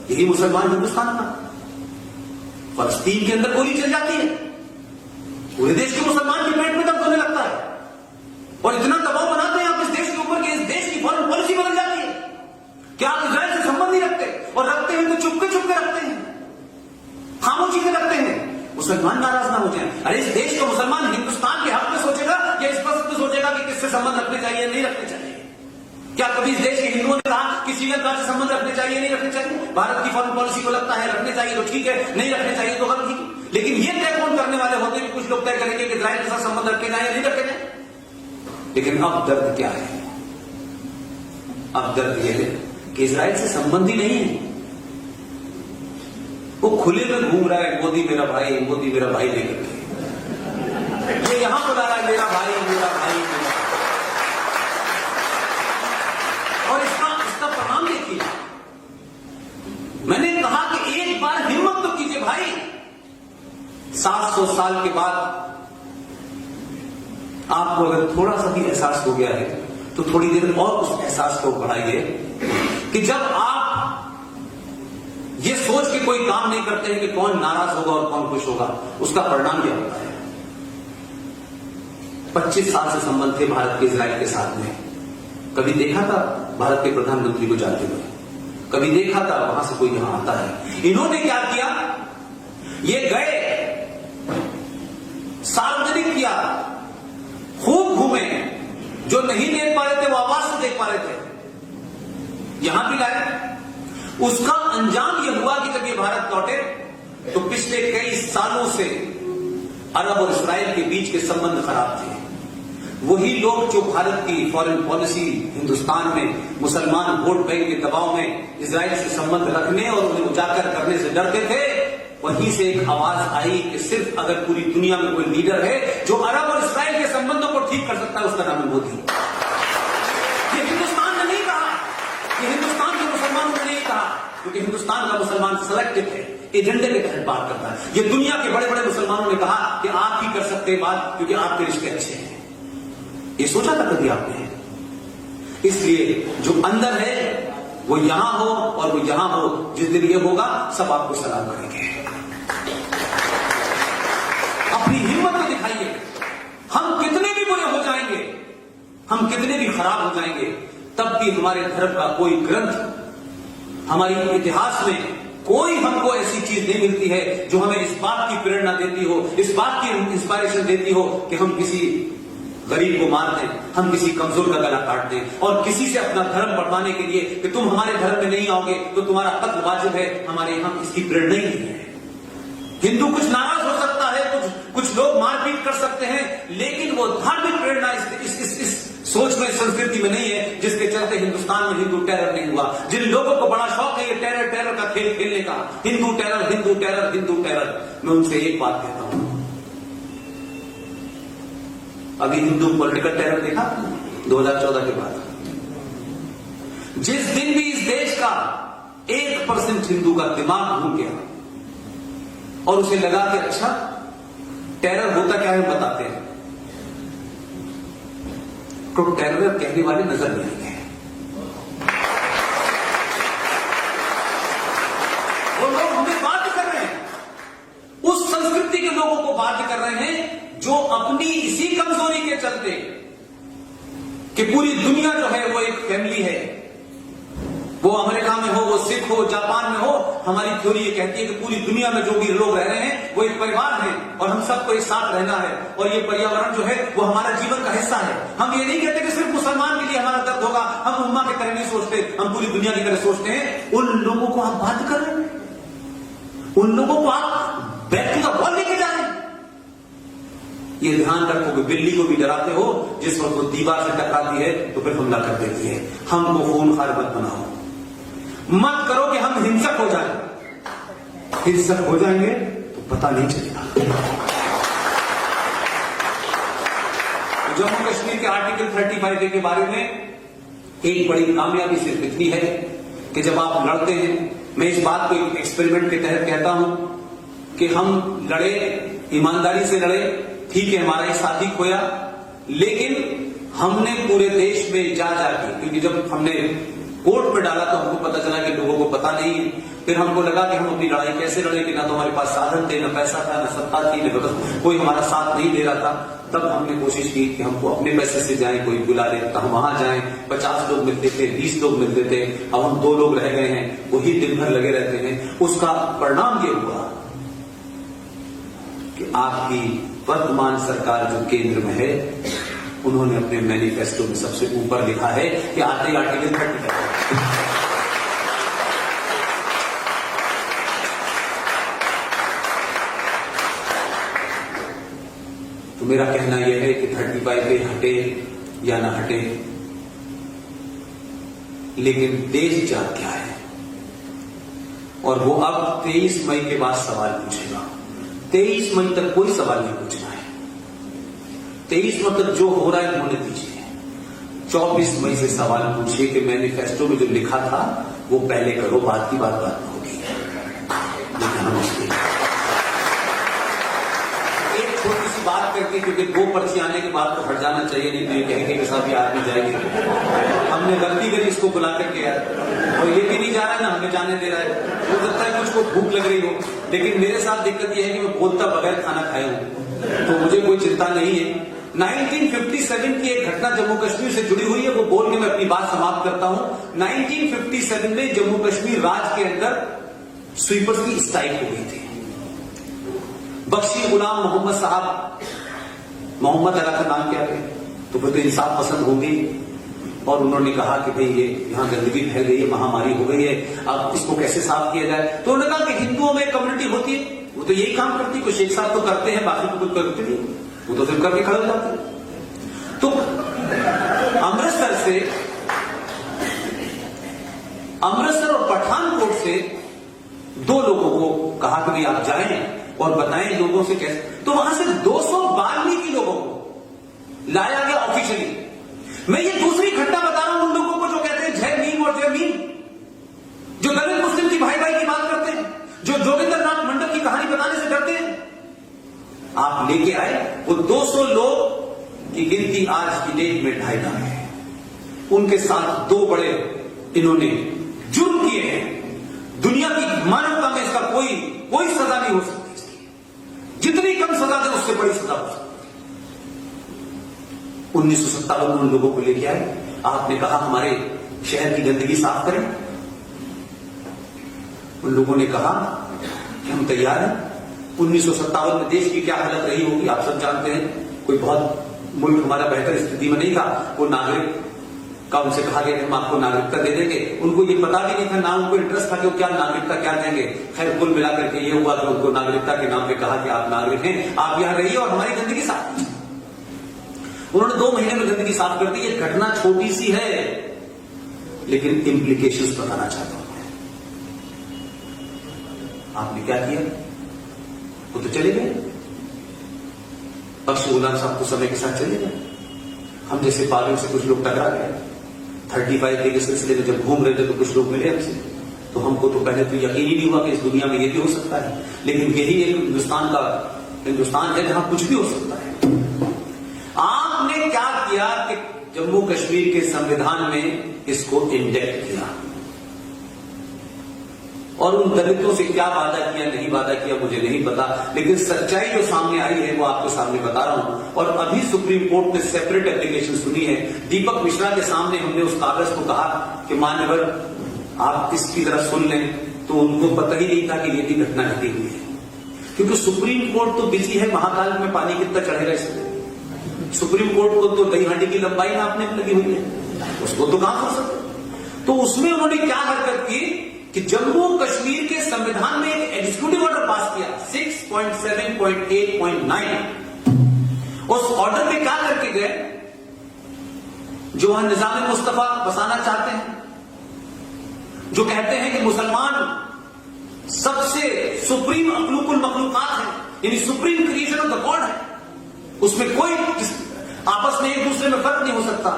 यही मुसलमान हिंदुस्तान का। फलस्तीन के अंदर गोली चल जाती है, पूरे देश के मुसलमान के पेट में दर्द होने लगता है, और इतना दबाव बनाते हैं आप इस देश के ऊपर कि इस देश की फॉरेन पॉलिसी बदल जाती है कि आप इजराइल से संबंध नहीं रखते, और रखते हैं तो चुपके चुपके रखते हैं, खामोशी से रखते हैं, मुसलमान नाराज ना हो जाए। अरे इस देश का मुसलमान हिंदुस्तान के हक में सोचेगा या इस पर सोचेगा कि किससे संबंध रखने चाहिए नहीं रखने चाहिए? क्या कभी इस देश के हिंदुओं ने कहा कि श्रीलंका से संबंध रखने चाहिए नहीं रखने चाहिए? भारत की फॉरेन पॉलिसी को लगता है रखने चाहिए तो ठीक है, नहीं रखने चाहिए तो गलत ठीक। लेकिन ये तय कौन करने वाले होते हैं? कुछ लोग तय करेंगे कि इजराइल के साथ संबंध रखे जाए या नहीं रखे जाए। लेकिन अब दर्द क्या है? अब दर्द यह है कि इजराइल से संबंध ही नहीं है, वो खुले में घूम रहा है, मोदी मेरा भाई, मोदी मेरा भाई लेकर के ये यहां बुला रहा है मेरा भाई मेरा भाई मेरा। और इसका प्रमाण देखिए, मैंने कहा कि एक बार हिम्मत तो कीजिए भाई, 700 साल के बाद आपको अगर थोड़ा सा भी एहसास हो गया है तो थोड़ी देर और उस एहसास को बढ़ाइए कि जब आप ये सोच के कोई काम नहीं करते हैं कि कौन नाराज होगा और कौन खुश होगा, उसका परिणाम क्या होता है। 25 साल से संबंध थे भारत के इजराइल के साथ में, कभी देखा था भारत के प्रधानमंत्री को जाते हुए? कभी देखा था वहां से कोई यहां आता है? इन्होंने क्या किया, ये गए, सार्वजनिक किया, खूब घूमे, जो नहीं देख पा रहे थे वो आवाज से देख पा रहे थे, यहां भी लाए। उसका अंजाम यह हुआ कि जब ये भारत लौटे तो पिछले कई सालों से अरब और इस्राइल के बीच के संबंध खराब थे। वही लोग जो भारत की फॉरेन पॉलिसी हिंदुस्तान में मुसलमान वोट बैंक के दबाव में इजराइल से संबंध रखने और उन्हें उजागर करने से डरते थे, वहीं से एक आवाज आई कि सिर्फ अगर पूरी दुनिया में कोई लीडर है जो अरब और इस्राइल के संबंधों को ठीक कर सकता है, उसका नाम है मोदी। ये हिंदुस्तान ने नहीं कहा, ये हिंदुस्तान के मुसलमानों ने नहीं कहा, क्योंकि हिंदुस्तान का मुसलमान सिलेक्टिव है, एजेंडे के तहत बात करता है। ये दुनिया के बड़े बड़े मुसलमानों ने कहा कि आप ही कर सकते हैं बात, क्योंकि आपके रिश्ते अच्छे हैं। ये सोचा था कभी आपने? इसलिए जो अंदर है वो यहां हो और वो यहां हो, जिस दिन ये होगा सब आपको सलाम करेंगे। अपनी हिम्मत तो दिखाइए। हम कितने भी बुरे हो जाएंगे, हम कितने भी खराब हो जाएंगे, तब भी हमारे धर्म का कोई ग्रंथ, हमारे इतिहास में कोई हमको ऐसी चीज नहीं मिलती है जो हमें इस बात की प्रेरणा देती हो, इस बात की इंस्पायरेशन देती हो कि हम किसी गरीब को मार दें, हम किसी कमजोर का गला काट दें, और किसी से अपना धर्म बढ़वाने के लिए कि तुम हमारे धर्म में नहीं आओगे तो तुम्हारा कत्ल वाजिब है, हमारे यहां इसकी प्रेरणा ही नहीं है। हिंदू कुछ नाराज हो सकता है, कुछ लोग मारपीट कर सकते हैं, लेकिन वो धार्मिक प्रेरणा इस सोच में, संस्कृति में नहीं है जिसके चलते हिंदुस्तान में हिंदू टेरर नहीं हुआ। जिन लोगों को बड़ा शौक है ये टेरर का खेल खेलने का, Hindu terror Hindu terror Hindu terror, मैं उनसे एक बात कहता हूं, अभी हिंदू पॉलिटिकल टेरर देखा 2014 के बाद? जिस दिन भी इस देश का 1% हिंदू का दिमाग घूम गया और उसे लगा कि अच्छा टेरर होता क्या है बताते हैं, तो टेरर कहने वाले नजर नहीं आएंगे। वो लोग हमें बात कर रहे हैं, उस संस्कृति के लोगों को बात कर रहे हैं जो अपनी इसी कमजोरी के चलते कि पूरी दुनिया जो है वो एक फैमिली है, वो अमेरिका में हो, वो सिख हो, जापान में हो, हमारी थ्योरी ये कहती है कि पूरी दुनिया में जो भी लोग रह रहे हैं वो एक परिवार है और हम सबको एक साथ रहना है, और ये पर्यावरण जो है वो हमारा जीवन का हिस्सा है। हम ये नहीं कहते कि सिर्फ मुसलमान के लिए हमारा दर्द होगा, हम उम्मा की तरह नहीं सोचते, हम पूरी दुनिया की तरह सोचते हैं। उन लोगों को आप बात कर रहे हैं, उन लोगों को आप बैक टू द वॉल लेके जा रहे हैं। ये ध्यान रखो कि बिल्ली को भी डराते हो, जिस वक्त वो दीवार से टकराती है तो फिर हमला कर देती है। हमको खूनखार मत बनाओ, मत करो कि हम हिंसक हो जाएं। हिंसक हो जाएंगे तो पता नहीं चलेगा। जम्मू कश्मीर के आर्टिकल 35A के बारे में एक बड़ी कामयाबी सिर्फ इतनी है कि जब आप लड़ते हैं, मैं इस बात को एक एक्सपेरिमेंट के तहत कहता हूं कि हम लड़े, ईमानदारी से लड़े, ठीक है हमारा एक साथी खोया, लेकिन हमने पूरे देश में जा जाके, क्योंकि जब हमने कोर्ट में डाला तो हमको पता चला कि लोगों को पता नहीं है, फिर हमको लगा कि हम अपनी लड़ाई कैसे लड़ेंगे, ना तो हमारे पास साधन थे, ना पैसा था, ना सत्ता थी, न कोई हमारा साथ नहीं दे रहा था। तब हमने कोशिश की कि हमको अपने पैसे से जाएं, कोई बुला ले तो हम वहां जाएं। 50 लोग मिलते थे, 20 लोग मिलते थे, अब हम 2 लोग रह गए हैं, वही दिन भर लगे रहते हैं। उसका परिणाम ये हुआ कि आपकी वर्तमान सरकार जो केंद्र में है, उन्होंने अपने मैनिफेस्टो में सबसे ऊपर लिखा है कि आते आर्टिकल 30 तो मेरा कहना यह है कि 35 पे हटे या ना हटे, लेकिन देश जात क्या है, और वो अब 23 मई के बाद सवाल पूछेगा। 23 मई तक कोई सवाल नहीं पूछना है। 23 मई तक जो हो रहा है होने दीजिए। 24 मई से सवाल पूछिए कि मैनिफेस्टो में जो लिखा था वो पहले करो, बाद की बात बाद में होगी। लेकिन हम उसकी एक छोटी सी बात करके, क्योंकि 2 पर्ची आने के बाद तो हट जाना चाहिए, नहीं तो ये कहेंगे कि साहब ये आदमी जाएंगे। हमने गलती करी इसको बुला करके यार, और ये भी नहीं जा रहा है ना हमें जाने दे रहा है। हो सकता है कुछ को भूख लग रही हो, लेकिन मेरे साथ दिक्कत यह है कि मैं बोलता बगैर खाना खाए हूं, तो मुझे कोई चिंता नहीं है। 1957 की एक घटना जम्मू कश्मीर से जुड़ी हुई है, वो बोल के मैं अपनी बात समाप्त करता हूं। 1957 में जम्मू कश्मीर राज्य के अंदर स्वीपर्स की स्ट्राइक हो गई थी। बख्शी गुलाम मोहम्मद साहब, मोहम्मद अला का नाम क्या है, तो फिर तो इंसाफ पसंद होंगे, और उन्होंने कहा कि भाई ये यहां गंदगी फैल गई है, महामारी हो गई है, अब इसको कैसे साफ किया जाए। तो उन्होंने कहा कि हिंदुओं में कम्युनिटी होती है, वो तो यही काम करती है, कोई शेख साहब तो करते हैं, बाकी तो कुछ करते नहीं, वो तो सिर्फ करके खड़े हो जाते हैं। तो अमृतसर और पठानकोट से 2 लोगों को कहा कि भाई आप जाएं और बताएं लोगों से कैसे। तो वहां से 292 लोगों को लाया गया ऑफिशियली। मैं ये दूसरी घटना बता रहा हूं उन लोगों को जो कहते हैं जय भीम और जय भीम, जो दलित मुस्लिम की भाई भाई की बात करते हैं, जो जोगिंदर नाथ मंडल की कहानी बताने से डरते हैं। आप लेके आए वो 200 लोग की गिनती आज की डेट में 2.5 लाख है। उनके साथ 2 बड़े इन्होंने जुर्म किए हैं। दुनिया की मानवता में इसका कोई सजा नहीं हो सकती। जितनी कम सजा दे उससे बड़ी सजा हो सकती। 1957 में उन लोगों को लेके आए, आपने कहा हमारे शहर की गंदगी साफ करें। उन लोगों ने कहा कि हम तैयार हैं। 1957 में देश की क्या हालत रही होगी आप सब जानते हैं। कोई बहुत मुल्क हमारा बेहतर स्थिति में नहीं था। वो नागरिक का उनसे कहा गया कि हम आपको नागरिकता दे देंगे। उनको ये पता भी नहीं था, ना उनको इंटरेस्ट था कि वो क्या नागरिकता क्या देंगे। खैर कुल मिलाकर के ये हुआ कि उनको नागरिकता के नाम पे कहा कि आप नागरिक हैं, आप यहां रहिए और हमारी गंदगी साफ। उन्होंने 2 महीने में गंदगी साफ कर दी। ये घटना छोटी सी है, लेकिन इंप्लीकेशंस बताना चाहता हूं। आपने क्या किया, वो तो चले गए। बख्शी गुलाम साहब तो समय के साथ चले गए। हम जैसे पागल से कुछ लोग टकरा गए। 35 डे के सिलसिले में जब घूम रहे थे तो कुछ लोग मिले हमसे, तो हमको तो पहले तो यकीन ही नहीं हुआ कि इस दुनिया में ये भी हो सकता है। लेकिन यही एक हिंदुस्तान है जहां कुछ भी हो सकता है। आपने क्या किया कि जम्मू कश्मीर के संविधान में इसको इंडेक्ट किया, और उन दलितों से क्या वादा किया नहीं वादा किया मुझे नहीं पता, लेकिन सच्चाई जो सामने आई है वो आपके सामने बता रहा हूं। और अभी सुप्रीम कोर्ट ने सेपरेट एप्लीकेशन सुनी है। दीपक मिश्रा के सामने हमने उस कागज को कहा कि मान्यवर आप इसकी तरफ सुन लें, तो उनको पता ही नहीं था कि ये भी घटना घटी हुई है। क्योंकि सुप्रीम कोर्ट तो बिजी है, महाकाल में पानी कितना चढ़ेगा इसमें। सुप्रीम कोर्ट को तो दही हांडी की लंबाई नापने में लगी हुई है, उसको तो कहां कर सकते। तो उसमें उन्होंने क्या हरकत की कि जम्मू कश्मीर के संविधान में एक एग्जीक्यूटिव ऑर्डर पास किया 6.7.8.9। उस ऑर्डर में क्या करके गए, जो वहां निजाम मुस्तफा बसाना चाहते हैं, जो कहते हैं कि मुसलमान सबसे सुप्रीम अखलूकुल मखलूकात है, यानी supreme creation of the God है, उसमें कोई आपस में एक दूसरे में फर्क नहीं हो सकता।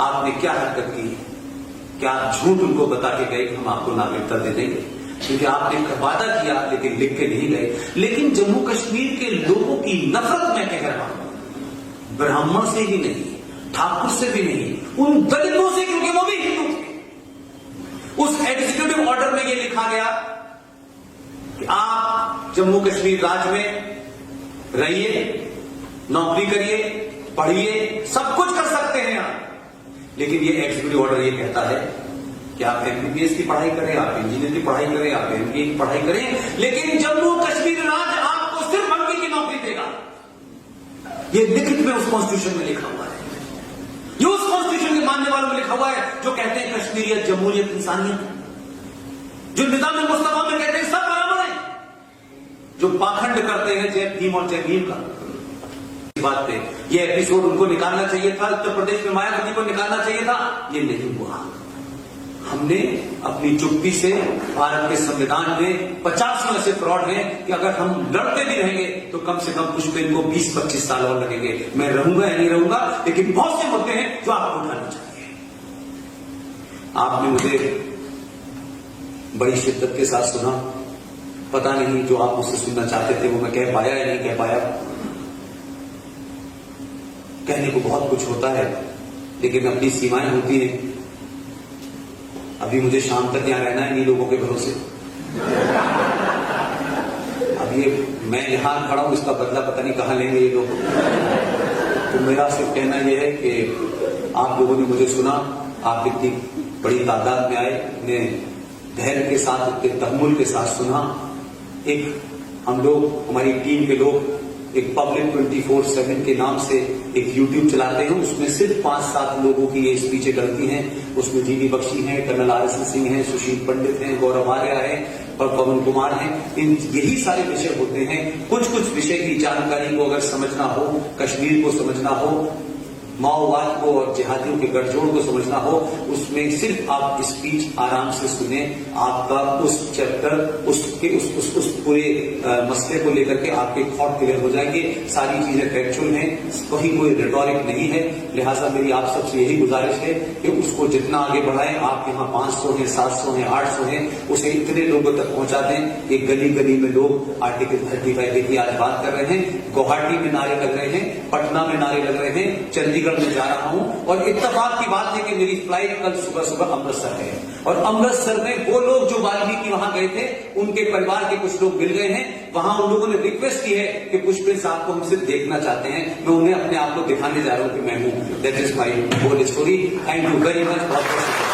आपने क्या हरकत की, क्या झूठ उनको बता के गए कि हम आपको नागरिकता दे देंगे, क्योंकि आपने वादा किया लेकिन लिख के नहीं गए। लेकिन जम्मू कश्मीर के लोगों की नफरत मैं कह रहा हूं, ब्राह्मण से भी नहीं, ठाकुर से भी नहीं, उन दलितों से, क्योंकि वो भी हिंदू थे। उस एग्जीक्यूटिव ऑर्डर में यह लिखा गया आप जम्मू कश्मीर राज्य में रहिए, नौकरी करिए, पढ़िए, सब कुछ कर सकते हैं आप। लेकिन ये एग्जीक्यूटिव ऑर्डर ये कहता है कि आप एमबीबीएस की पढ़ाई करें, आप इंजीनियर की पढ़ाई करें, आप एमबीए की पढ़ाई करें, लेकिन जम्मू कश्मीर राज्य आपको सिर्फ एमबीए की नौकरी देगा। ये लिखित में उस कॉन्स्टिट्यूशन में लिखा हुआ है, ये उस कॉन्स्टिट्यूशन के मानने वालों में लिखा हुआ है जो कहते हैं कश्मीरियत, जमहूरियत, इंसानियत, जो निजाम मुस्तफा में कहते हैं सब बराबर है, जो पाखंड करते हैं जय भीम और जय भीम का। बात पे ये एपिसोड उनको निकालना चाहिए था, उत्तर प्रदेश में मायावती को निकालना चाहिए था, ये नहीं हुआ। हमने अपनी चुप्पी से भारत के संविधान में 50 में ऐसे फ्रॉड हैं कि अगर हम लड़ते भी रहेंगे तो कम से कम पुष्पेन को 20-25 साल और लगेंगे। मैं रहूंगा या नहीं रहूंगा, लेकिन बहुत से मुद्दे हैं जो आपको उठाने चाहिए। आपने मुझे बड़ी शिद्दत के साथ सुना, पता नहीं जो आप मुझसे सुनना चाहते थे वो मैं कह पाया या नहीं कह पाया। कहने को बहुत कुछ होता है, लेकिन अपनी सीमाएं होती हैं। अभी मुझे शाम तक यहां रहना है इन्हीं लोगों के भरोसे। अब ये मैं यहां खड़ा हूं, इसका बदला पता नहीं कहां लेंगे ये लोग। तो मेरा सिर्फ कहना यह है कि आप लोगों ने मुझे सुना, आप इतनी बड़ी तादाद में आए, इतने धैर्य के साथ, इतने तहम्मुल के साथ सुना। एक हम लोग, हमारी टीम के लोग एक पब्लिक 24/7 के नाम से एक यूट्यूब चलाते हैं, उसमें सिर्फ 5-7 लोगों की ये स्पीचें डलती हैं। उसमें जीवी बख्शी हैं, कर्नल RSN सिंह हैं, सुशील पंडित हैं, गौरव आर्या है और पवन कुमार हैं। इन यही सारे विषय होते हैं। कुछ कुछ विषय की जानकारी को अगर समझना हो, कश्मीर को समझना हो, माओवाद को और जिहादियों के गठजोड़ को समझना हो, उसमें सिर्फ आप स्पीच आराम से सुने, आपका उस चैप्टर, उसके उस पूरे मसले को लेकर के आपके थॉट क्लियर हो जाएंगे। सारी चीजें फैक्चुअल हैं, कहीं कोई रिटोरिक नहीं है। लिहाजा मेरी आप सबसे यही गुजारिश है कि उसको जितना आगे बढ़ाएं। आप यहाँ 500 हैं, 700 हैं, 800 हैं, उसे इतने लोगों तक पहुंचा दें। एक गली गली में लोग आर्टिकल 35 की आज बात कर रहे हैं, गुवाहाटी में नारे लग रहे हैं, पटना में नारे लग रहे हैं, चंडीगढ़ में जा रहा हूं। और इत्तेफाक की बात है कि मेरी फ्लाइट कल सुबह अमृतसर है, और अमृतसर में वो लोग जो वाल्मीकि वहां गए थे, उनके परिवार के कुछ लोग मिल गए हैं। वहां उन लोगों ने रिक्वेस्ट की है कि पुष्पेन साहब को हमसे देखना चाहते हैं। मैं उन्हें अपने आप को दिखाने जा रहा हूं कि मैं हूं। That is my whole story. Thank you very much. बहुत बहुत